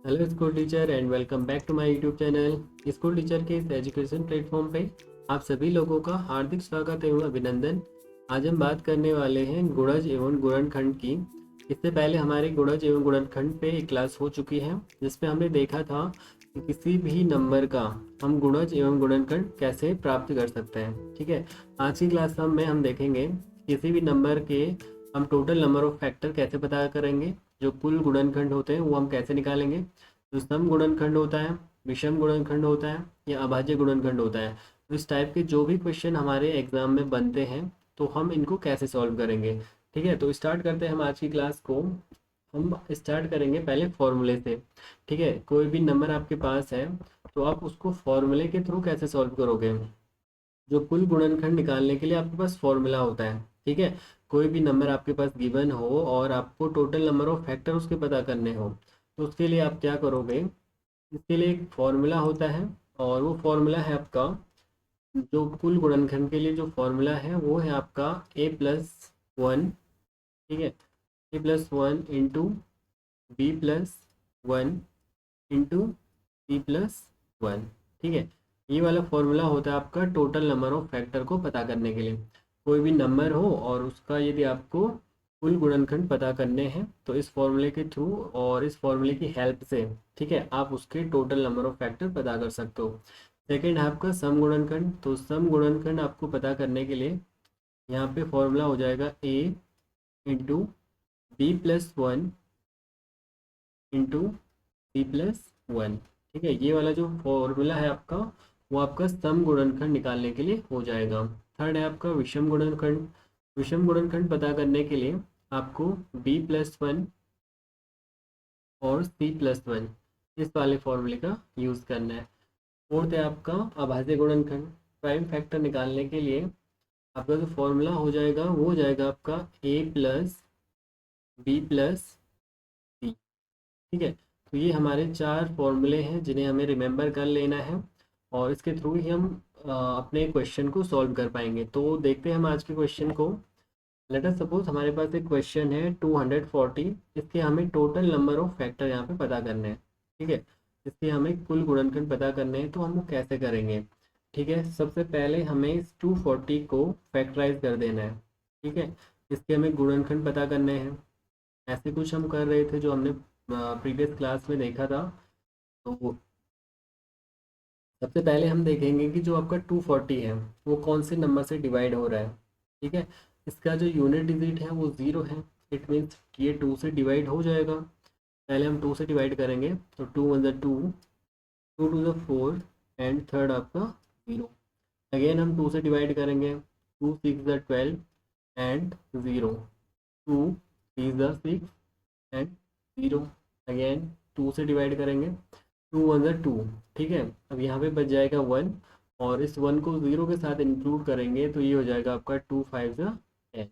Hello school teacher and welcome back to my YouTube channel. School teacher के इस education platform पे आप सभी लोगों का हार्दिक स्वागत एवं अभिनंदन। आज हम बात करने वाले हैं गुणज एवं गुणनखंड की। इससे पहले हमारे गुणज एवं गुणनखंड पे एक क्लास हो चुकी है जिसमें हमने देखा था कि किसी भी नंबर का हम गुणज एवं गुणनखंड कैसे प्राप्त कर सकते हैं। ठीक है, आज की क्लास में हम देखेंगे किसी भी नंबर के हम टोटल नंबर ऑफ फैक्टर कैसे पता करेंगे, जो कुल गुणनखंड होते हैं वो हम कैसे निकालेंगे, जो सम गुणनखंड होता है, विषम गुणनखंड होता है या अभाज्य गुणनखंड होता है। तो इस टाइप के जो भी क्वेश्चन हमारे एग्जाम में बनते हैं तो हम इनको कैसे सॉल्व करेंगे। ठीक है, तो स्टार्ट करते हैं हम आज की क्लास को। हम स्टार्ट करेंगे पहले फॉर्मूले से। ठीक है, कोई भी नंबर आपके पास है तो आप उसको फॉर्मूले के थ्रू कैसे सॉल्व करोगे। जो कुल गुणनखंड निकालने के लिए आपके पास फॉर्मूला होता है। ठीक है, कोई भी नंबर आपके पास गिवन हो और आपको टोटल नंबर ऑफ फैक्टर उसके पता करने हो तो उसके लिए आप क्या करोगे। इसके लिए एक फॉर्मूला होता है और वो फॉर्मूला है आपका, जो कुल गुणनखंड के लिए जो फॉर्मूला है वो है आपका a+1। ठीक है, a+1 into b+1 into c+1। ठीक है, ये वाला फॉर्मूला होता है आपका टोटल नंबर ऑफ फैक्टर को पता करने के लिए। कोई भी नंबर हो और उसका यदि आपको कुल गुणनखंड पता करने हैं तो इस फॉर्मूले के थ्रू और इस फॉर्मूले की हेल्प से, ठीक है, आप उसके टोटल नंबर ऑफ फैक्टर पता कर सकते हो। सेकेंड है आपका सम गुणनखंड। तो सम गुणनखंड आपको पता करने के लिए यहाँ पे फॉर्मूला हो जाएगा a into b+1 into c+1। ठीक है, ये वाला जो फॉर्मूला है आपका वो आपका सम गुणनखंड निकालने के लिए हो जाएगा। थर्ड है आपका विषम गुणनखंड। विषम गुणनखंड पता करने के लिए आपको b+1 और c+1 इस वाले फॉर्मूले का यूज़ करना है। फोर्थ है आपका अभाज्य गुणनखंड। प्राइम फैक्टर निकालने के लिए आपका जो फॉर्मूला हो जाएगा वो हो जाएगा आपका a+b+c। ठीक है, तो ये हमारे चार फॉर्मूले हैं जिन्हें हमें रिमेंबर कर लेना है और इसके थ्रू ही हम अपने क्वेश्चन को सॉल्व कर पाएंगे। तो देखते हैं हम आज के क्वेश्चन को। लेट अस सपोज हमारे पास एक क्वेश्चन है 240। इसके हमें टोटल नंबर ऑफ फैक्टर यहाँ पे पता करने हैं। ठीक है, इसके हमें कुल गुणनखंड पता करने हैं तो हम वो कैसे करेंगे। ठीक है, सबसे पहले हमें इस 240 को फैक्टराइज कर देना है। ठीक है, इसके हमें गुणनखंड पता करने हैं। ऐसे कुछ हम कर रहे थे जो हमने प्रीवियस क्लास में देखा था। तो सबसे पहले हम देखेंगे कि जो आपका 240 है वो कौन से नंबर से डिवाइड हो रहा है। ठीक है, इसका जो यूनिट डिजिट है वो 0 है। इट मीन्स ये 2 से डिवाइड हो जाएगा। पहले हम 2 से डिवाइड करेंगे तो 2 वन ज़ा 2, 2 टू ज़ा 4 एंड थर्ड आपका 0। अगेन हम 2 से डिवाइड करेंगे, 2 6 ज़ा 12 एंड 0, 2 3 ज़ा 6 एंड 0। अगेन 2 से डिवाइड करेंगे, 2 वन ज़ा 2। ठीक है, अब यहाँ पे बच जाएगा 1 और इस 1 को 0 के साथ इंक्लूड करेंगे तो ये हो जाएगा आपका 2 5 ज़ा 10।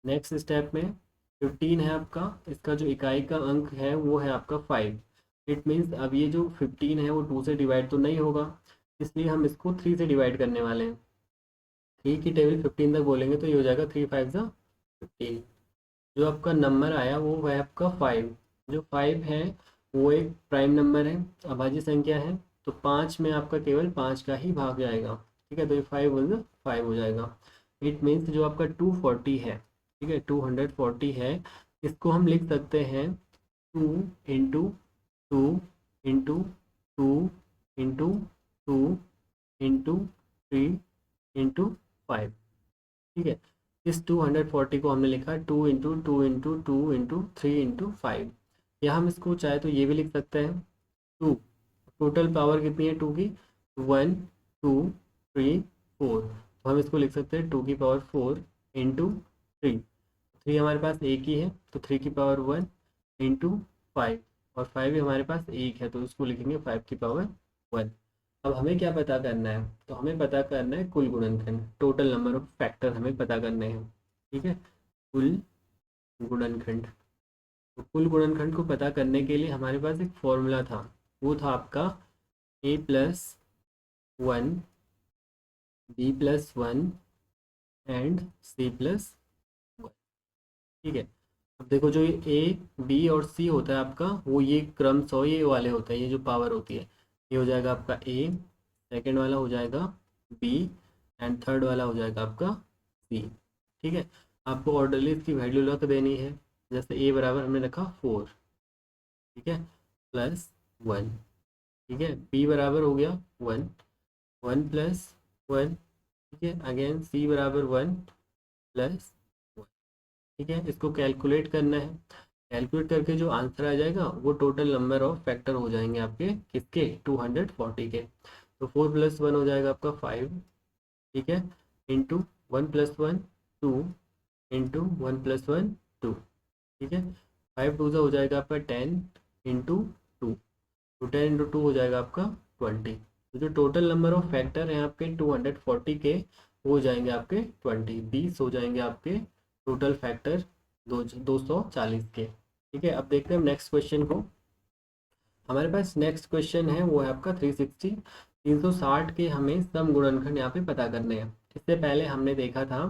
नेक्स्ट स्टेप में 15 है आपका। इसका जो इकाई का अंक है वो है आपका 5। इट मीन्स अब ये जो 15 है वो 2 से डिवाइड तो नहीं होगा, इसलिए हम इसको 3 से डिवाइड करने वाले हैं। 3 की टेबल 15 तक बोलेंगे तो ये हो जाएगा 3 5 ज़ा 15। जो आपका नंबर आया वो है आपका 5। जो 5 है वो एक प्राइम नंबर है, अभाज्य संख्या है। तो 5 में आपका केवल 5 का ही भाग जाएगा। ठीक है, तो ये 5 वन 5 हो जाएगा। इट मीन्स जो आपका 240 है, ठीक है 240 है, इसको हम लिख सकते हैं 2 into 2 into 2 into 2 into 3 into 5। ठीक है, इस 240 को हमने लिखा 2 इंटू 2 इंटू 2 इंटू 3 इंटू 5। या हम इसको चाहे तो ये भी लिख सकते हैं 2। टोटल पावर कितनी है 2 की, 1 2 3 4। तो हम इसको लिख सकते हैं 2 की पावर 4 इंटू 3। 3 हमारे पास एक ही है तो 3 की पावर 1 इंटू 5। और 5 भी हमारे पास एक है तो इसको लिखेंगे 5 की पावर 1। अब हमें क्या पता करना है, तो हमें पता करना है कुल गुणनखंड, टोटल नंबर ऑफ फैक्टर हमें पता करने हैं। ठीक है, कुल गुणनखंड। तो कुल गुणनखंड को पता करने के लिए हमारे पास एक फॉर्मूला था, वो था आपका a+1 b+1 एंड c+1। ठीक है, अब देखो जो ये ए बी और सी होता है आपका, वो ये क्रम 100 ये वाले होते हैं, ये जो पावर होती है, ये हो जाएगा आपका ए, सेकंड वाला हो जाएगा बी, एंड थर्ड वाला हो जाएगा आपका सी। ठीक है, आपको ऑर्डरली इसकी वैल्यू रख देनी है। जैसे ए बराबर हमने रखा 4, ठीक है, प्लस 1। ठीक है, बी बराबर हो गया 1, 1 प्लस 1। ठीक है, अगेन सी बराबर 1 प्लस 1। ठीक है, इसको कैलकुलेट करना है। कैलकुलेट करके जो आंसर आ जाएगा वो टोटल नंबर ऑफ फैक्टर हो जाएंगे आपके किसके, 240 के। तो 4 प्लस 1 हो जाएगा आपका 5। ठीक है, इंटू 1 प्लस 1 2, इंटू 1 प्लस 1 2। ठीक है, 5 टू हो जाएगा आपका 10 इंटू 2, तो 10 इंटू 2 हो जाएगा आपका 20। तो जो टोटल नंबर ऑफ फैक्टर हैं आपके 240 के, वो हो जाएंगे आपके 20 हो जाएंगे आपके टोटल फैक्टर 240 के। ठीक है, अब देखते हैं नेक्स्ट क्वेश्चन को। हमारे पास नेक्स्ट क्वेश्चन है वो है आपका 360 के हमें सम गुणनखंड यहाँ पे पता करने हैं। इससे पहले हमने देखा था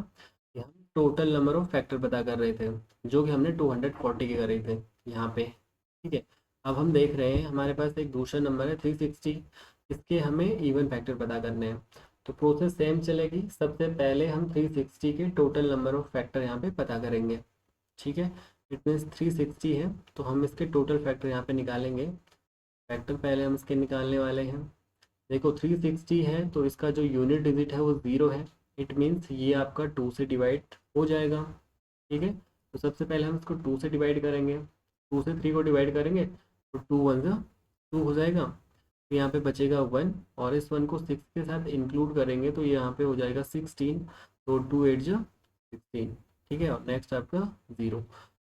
कि हम टोटल नंबर ऑफ फैक्टर पता कर रहे थे, जो कि हमने 240 के करे थे यहाँ पे। ठीक है, अब हम देख रहे हैं हमारे पास एक दूसरा नंबर है 360, इसके हमें इवन फैक्टर पता करने हैं। तो प्रोसेस सेम चलेगी। सबसे पहले हम 360 के टोटल नंबर ऑफ फैक्टर यहाँ पे पता करेंगे। ठीक है, इट मीन्स 360 है तो हम इसके टोटल फैक्टर यहाँ पे निकालेंगे। फैक्टर पहले हम इसके निकालने वाले हैं। देखो 360 है तो इसका जो यूनिट डिजिट है वो 0 है। इट मीन्स ये आपका 2 से डिवाइड हो जाएगा। ठीक है, तो सबसे पहले हम इसको 2 से डिवाइड करेंगे। 2 से 3 को डिवाइड करेंगे तो 2 1 जा 2 हो जाएगा। तो यहाँ पे बचेगा 1, और इस 1 को 6 के साथ इंक्लूड करेंगे तो यहाँ पे हो जाएगा 16। तो 2 8 जा 16। ठीक है, और नेक्स्ट आपका 0।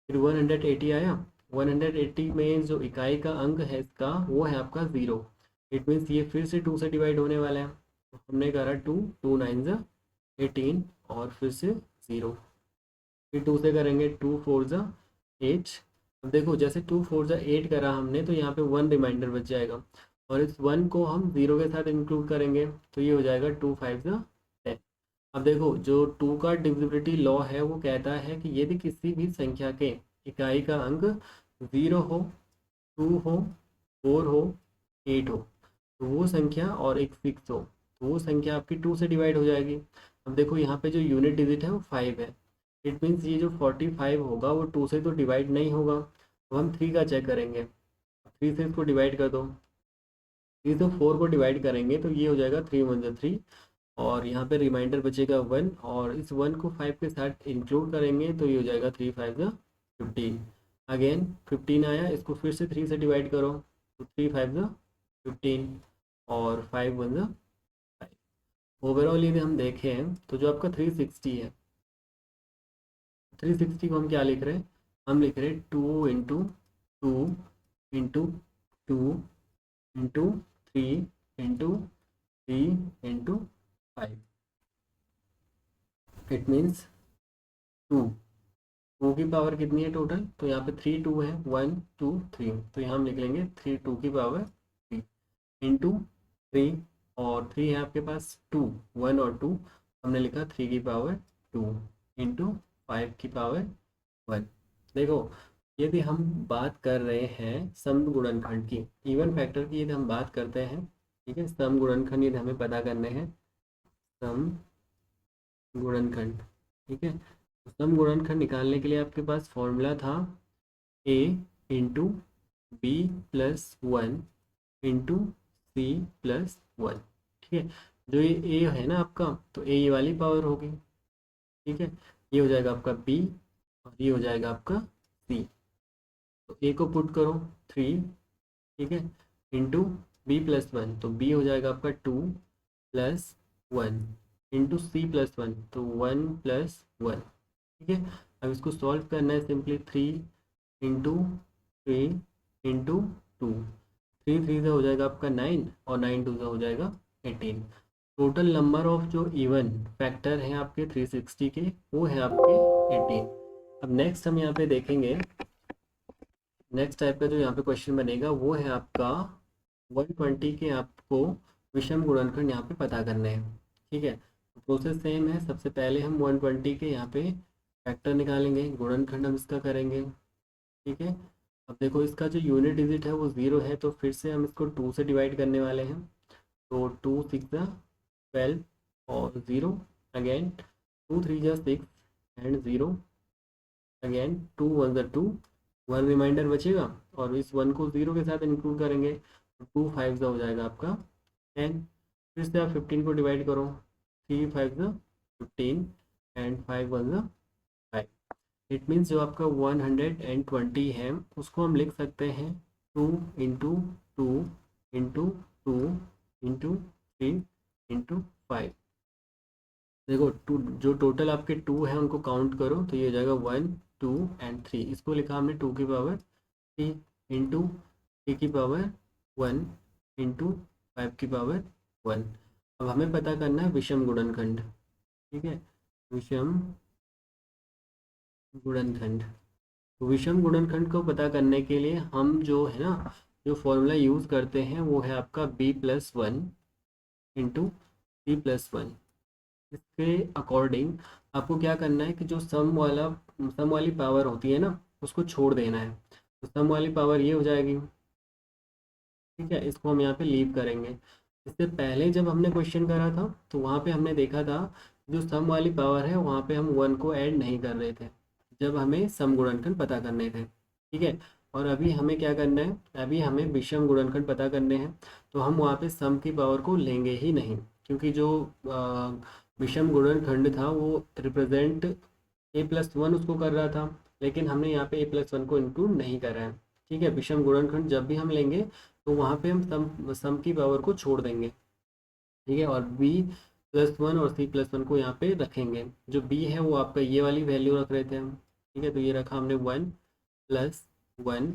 फिर 180 आया। 180 में जो इकाई का अंक है इसका वो है आपका 0। इट मीन्स ये फिर से 2 से डिवाइड होने वाला है। तो हमने करा 2, 2 9 जा 18, और फिर से 0। फिर 2 से करेंगे 2 4 जा 8। अब देखो जैसे 2 4 जा 8 करा हमने तो यहाँ पे 1 रिमाइंडर बच जाएगा, और इस 1 को हम 0 के साथ इंक्लूड करेंगे तो ये हो जाएगा 2 5 जा 10। अब देखो जो 2 का डिविजिबिलिटी लॉ है वो कहता है कि यदि किसी भी संख्या के इकाई का अंक 0 हो, 2 हो, 4 हो, 8 हो, तो वो संख्या, और एक 6 हो, तो वो संख्या आपकी 2 से डिवाइड हो जाएगी। अब देखो यहाँ पे जो यूनिट डिजिट है वो 5 है। इट मीन्स ये जो 45 होगा वो 2 से तो डिवाइड नहीं होगा। तो हम 3 का चेक करेंगे। 3 से इसको डिवाइड कर दो। 3 से 4 को डिवाइड करेंगे तो ये हो जाएगा 3 1 जा 3, और यहाँ पे रिमाइंडर बचेगा 1, और इस 1 को 5 के साथ इंक्लूड करेंगे तो ये हो जाएगा 3 5 जा 15। अगेन 15 आया, इसको फिर से 3 से डिवाइड करो तो 3 5 जा 15, और 5 1 जा 5। ओवरऑल यदि हम देखें तो जो आपका 360 है, 360 को हम क्या लिख रहे हैं, हम लिख रहे हैं 2 into 2 into 2 into 3 into 3 into 5। It means 2, 2 की पावर कितनी है टोटल, तो यहाँ पे 3 2 है, 1 2 3, तो यहाँ हम लिख लेंगे 3 2 की पावर 3 इंटू 3, और 3 है आपके पास 2, 1 और 2, हमने लिखा 3 की पावर 2 इंटू 5 की पावर 1। देखो यदि हम बात कर रहे हैं सम गुणनखंड की, इवन फैक्टर की यदि हम बात करते हैं, ठीक है, सम गुणनखंड यदि हमें पता करने हैं, सम गुणनखंड, ठीक है, तो सम गुणनखंड निकालने के लिए आपके पास फॉर्मूला था a into b plus 1 into c plus 1। ठीक है, जो ये a है ना आपका, तो a ये वाली पावर होगी। ठीक है, ये हो जाएगा आपका b, और ये हो जाएगा आपका c। तो a को पुट करो 3, ठीक है, इंटू बी प्लस 1, तो b हो जाएगा आपका 2 प्लस 1 इंटू सी प्लस 1, तो 1 प्लस 1। ठीक है, अब इसको सॉल्व करना है सिंपली 3 इंटू 3 इंटू 2, 3 3 से हो जाएगा आपका 9, और 9 2 से हो जाएगा 18। टोटल नंबर ऑफ जो इवन फैक्टर हैं आपके 360 के वो है आपके 18। अब नेक्स्ट हम यहाँ पे देखेंगे, नेक्स्ट टाइप का जो यहाँ पे क्वेश्चन बनेगा वो है आपका 120 के आपको विषम गुणनखंड यहाँ पे पता करने हैं। ठीक है, प्रोसेस सेम है। सबसे पहले हम 120 के यहाँ पे फैक्टर निकालेंगे, गुणनखंड हम इसका करेंगे। ठीक है, अब देखो इसका जो यूनिट डिजिट है वो 0 है, तो फिर से हम इसको 2 से डिवाइड करने वाले हैं। तो 2 6 12 और 0 अगेन, 2 3 6 एंड 0 अगेन, 2 1 2, 1 रिमाइंडर बचेगा और इस 1 को 0 के साथ इंक्लूड करेंगे, तो 2 5 हो जाएगा आपका 10। फिर से आप 15 को डिवाइड करो, 3 5 15 एंड 5 1 5। इट मीन्स जो आपका 120 है उसको हम लिख सकते हैं 2 इंटू 2 इंटू 2 इंटू 3 इंटू 5। देखो टू, जो टोटल आपके 2 है उनको काउंट करो, तो ये हो जाएगा 1 2 एंड 3। इसको लिखा हमने 2 की पावर 3 इंटू 3 की पावर 1 इंटू 5 की पावर 1। अब हमें पता करना है विषम गुणनखंड। ठीक है, विषम गुणनखंड। तो विषम गुणनखंड को पता करने के लिए हम जो है ना, जो फॉर्मूला यूज़ करते हैं वो है आपका b+1 इंटू c+1। इसके अकॉर्डिंग आपको क्या करना है कि जो सम वाली पावर होती है ना उसको छोड़ देना है। तो सम वाली पावर ये हो जाएगी। ठीक है, इसको हम यहाँ पे लीव करेंगे। इससे पहले जब हमने क्वेश्चन करा था तो वहाँ पे हमने देखा था जो सम वाली पावर है वहाँ पे हम 1 को ऐड नहीं कर रहे थे जब हमें सम गुणनखंड पता करने थे। ठीक है, और अभी हमें क्या करना है, अभी हमें विषम गुणनखंड पता करने हैं, तो हम वहाँ पे सम की पावर को लेंगे ही नहीं, क्योंकि जो विषम गुणनखंड था वो रिप्रेजेंट a+1 उसको कर रहा था, लेकिन हमने यहाँ पे a+1 को इंक्लूड नहीं करा है। ठीक है, विषम गुणनखंड जब भी हम लेंगे तो वहाँ पे हम सम की पावर को छोड़ देंगे। ठीक है, और b+1 और c+1 को यहाँ पे रखेंगे। जो b है वो आपका ये वाली वैल्यू रख रहे थे हम। ठीक है, तो ये रखा हमने 1+1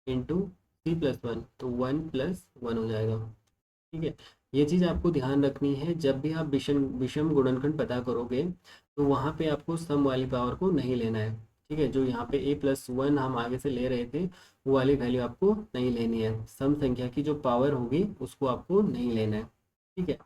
इंटू c+1, तो 1+1 हो जाएगा। ठीक है, ये चीज़ आपको ध्यान रखनी है, जब भी आप विषम विषम गुणनखंड पता करोगे तो वहाँ पे आपको सम वाली पावर को नहीं लेना है। ठीक है, जो यहाँ पे a+1 हम आगे से ले रहे थे वो वाली वैल्यू आपको नहीं लेनी है। सम संख्या की जो पावर होगी उसको आपको नहीं लेना है। ठीक है,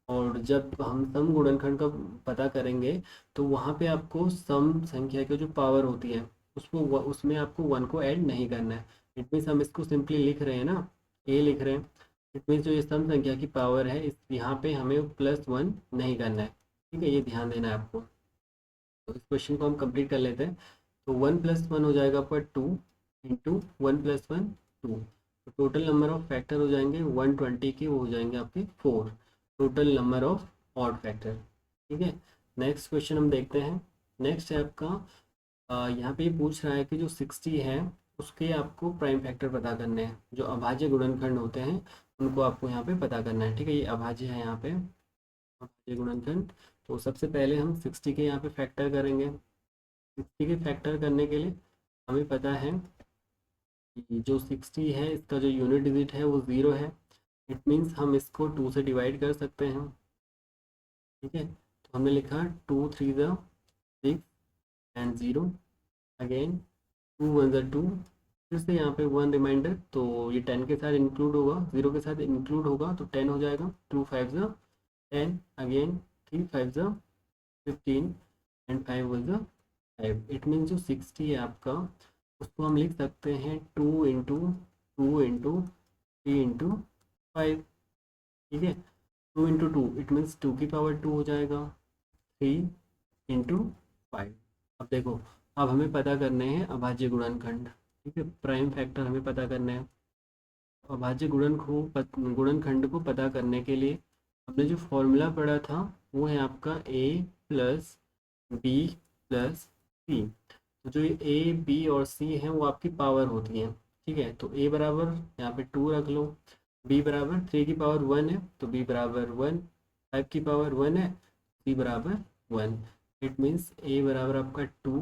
और जब हम सम गुणनखंड का पता करेंगे तो वहाँ पे आपको सम संख्या की जो पावर होती है उसको उसमें आपको 1 को ऐड नहीं करना है। इट मीन्स हम इसको सिंपली लिख रहे हैं ना, a लिख रहे हैं, इट मीन्स जो ये सम संख्या की पावर है इस यहाँ पे हमें +1 नहीं करना है। ठीक है, ये ध्यान देना है आपको। तो इस क्वेश्चन को हम कंप्लीट कर लेते हैं। तो 1+1 हो जाएगा पर 2 इंटू 1+1 2। तो टोटल नंबर ऑफ फैक्टर हो जाएंगे 120 के, वो हो जाएंगे आपके 4। Total number of odd factor. ठीक है, नेक्स्ट क्वेश्चन हम देखते हैं। नेक्स्ट है आपका यहाँ पे ये पूछ रहा है कि जो 60 है उसके आपको प्राइम फैक्टर पता करने हैं। जो अभाज्य गुणनखंड होते हैं उनको आपको यहाँ पे पता करना है। ठीक है, ये अभाज्य है यहाँ पे, अभाज्य गुणनखंड। तो सबसे पहले हम 60 के यहाँ पे फैक्टर करेंगे। 60 के फैक्टर करने के लिए हमें पता है कि जो 60 है इसका जो यूनिट डिजिट है वो 0 है। इट मीन्स हम इसको 2 से डिवाइड कर सकते हैं। ठीक है, तो हमने लिखा 2 3 6 एंड 0 अगेन, 2 1 2, फिर से यहाँ पे 1 रिमाइंडर, तो ये 10 के साथ इंक्लूड होगा, 0 के साथ इंक्लूड होगा तो 10 हो जाएगा। 2 5 10 अगेन, 3 5 15 एंड 5 5। इट मीन्स जो 60 है आपका उसको हम लिख सकते हैं 2 इंटू 2 इंटू 3 इंटू 5। ठीक है, 2 इंटू 2 इट मीन्स 2 की पावर 2 हो जाएगा, 3 इंटू 5। अब देखो, अब हमें पता करने हैं अभाज्य गुणनखंड। ठीक है, प्राइम फैक्टर हमें पता करना है। अभाज्य गुणनखंड को पता करने के लिए हमने जो फॉर्मूला पढ़ा था वो है आपका a+b+c। तो जो ये a b और c हैं वो आपकी पावर होती हैं। ठीक है, तो a बराबर यहाँ पे 2 रख लो, b बराबर 3 की पावर 1 है तो b बराबर 1, 5 की पावर 1 है, c बराबर 1। इट मीन्स a बराबर आपका 2,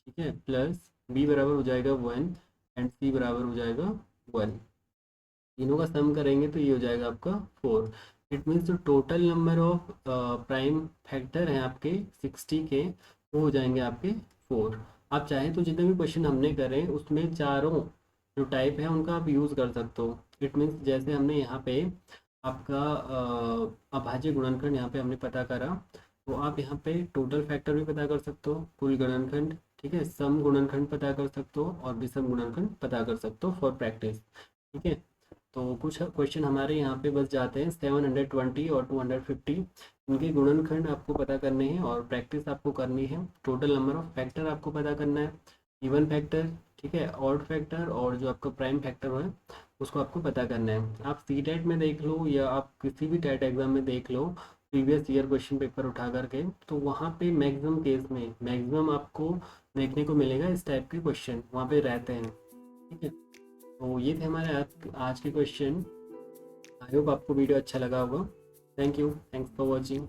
ठीक है, प्लस b बराबर हो जाएगा 1 एंड c बराबर हो जाएगा 1। तीनों का सम करेंगे तो ये हो जाएगा आपका 4। इट मीन्स जो total number of prime factor हैं आपके 60 के वो हो जाएंगे आपके 4। आप चाहें तो जितने भी क्वेश्चन हमने करे उसमें चारों जो टाइप है उनका आप यूज़ कर सकते हो। इट मीन्स जैसे हमने यहाँ पे आपका अभाज्य गुणनखंड यहाँ पे हमने पता करा, तो आप यहाँ पे टोटल फैक्टर भी पता कर सकते हो, कुल गुणनखंड, ठीक है, सम गुणनखंड पता कर सकते हो और विषम गुणनखंड पता कर सकते हो फॉर प्रैक्टिस। ठीक है, तो कुछ क्वेश्चन हमारे यहाँ पे बस जाते हैं 720 और 250, इनके गुणनखंड आपको पता करने हैं और प्रैक्टिस आपको करनी है। टोटल नंबर ऑफ फैक्टर आपको पता करना है, इवन फैक्टर, ठीक है, ऑड फैक्टर और जो आपका प्राइम फैक्टर है उसको आपको पता करना है। आप सी टेट में देख लो या आप किसी भी टेट एग्जाम में देख लो प्रीवियस ईयर क्वेश्चन पेपर उठा करके, तो वहाँ पे मैक्सिमम केस में मैक्सिमम आपको देखने को मिलेगा इस टाइप के क्वेश्चन वहाँ पे रहते हैं। ठीक है, तो ये थे हमारे आज के क्वेश्चन। आई होप आपको वीडियो अच्छा लगा होगा। Thank you, thanks for watching.